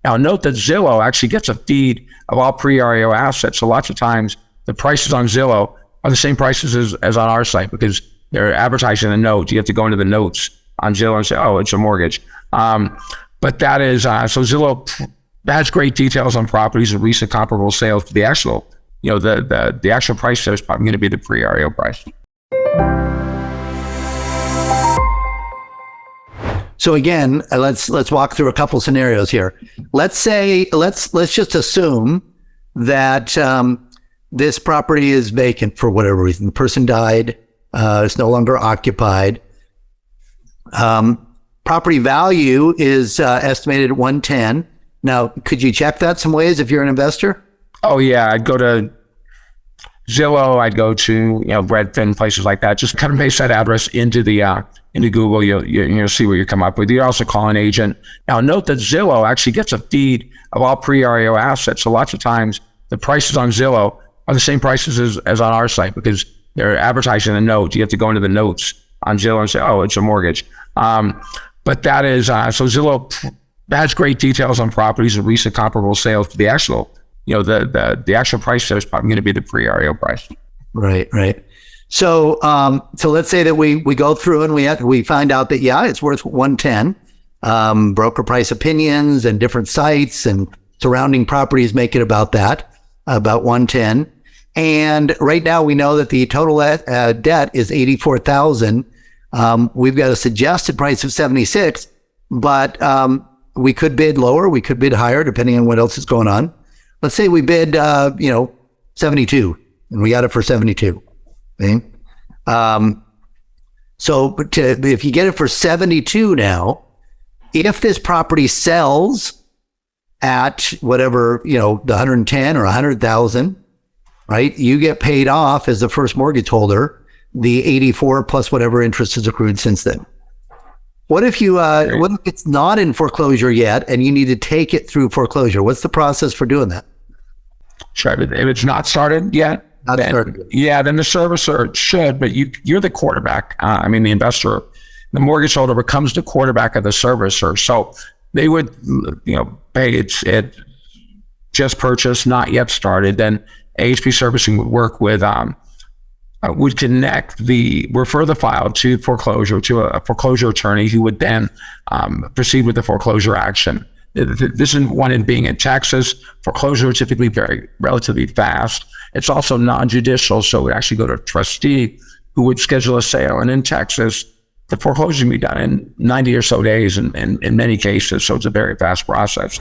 Now, note that Zillow actually gets a feed of all pre-REO assets. So lots of times the prices on Zillow are the same prices as on our site because they're advertising a note. You have to go into the notes on Zillow and say, oh, it's a mortgage. But that is, so Zillow has great details on properties and recent comparable sales. But the actual, the actual price there is probably going to be the pre-REO price. So again, let's walk through a couple scenarios here. Let's just assume that this property is vacant for whatever reason. The person died, it's no longer occupied. Property value is estimated at 110. Now, could you check that some ways if you're an investor? Oh yeah, I'd go to Zillow. I'd go to Redfin, places like that. Just kind of paste that address into Google. You'll see what you come up with. You also call an agent. Now, note that Zillow actually gets a feed of all pre-REO assets. So lots of times the prices on Zillow are the same prices as on our site because they're advertising a note. You have to go into the notes on Zillow and say, oh, it's a mortgage. But that is, so Zillow has great details on properties and recent comparable sales. But the actual, the actual price there is probably going to be the pre-REO price. Right. So, so let's say that we go through and we find out that, yeah, it's worth 110. Broker price opinions and different sites and surrounding properties make it about 110. And right now we know that the total debt is 84,000. We've got a suggested price of 76, but we could bid lower, we could bid higher, depending on what else is going on. Let's say we bid, 72, and we got it for 72. Okay? If you get it for 72 now, if this property sells at whatever, the 110 or 100,000, right? You get paid off as the first mortgage holder, the 84 plus whatever interest has accrued since then. What if what if it's not in foreclosure yet and you need to take it through foreclosure? What's the process for doing that? Sure, if it's not started yet, then the servicer should, but you're the quarterback. The investor, the mortgage holder becomes the quarterback of the servicer. So they would, pay it just purchased, not yet started. Then AHP Servicing would work with, would refer the file to foreclosure, to a foreclosure attorney who would then proceed with the foreclosure action. This is one in being in Texas. Foreclosure is typically relatively fast. It's also non-judicial, so it would actually go to a trustee who would schedule a sale. And in Texas, the foreclosure can be done in 90 or so days in many cases, so it's a very fast process.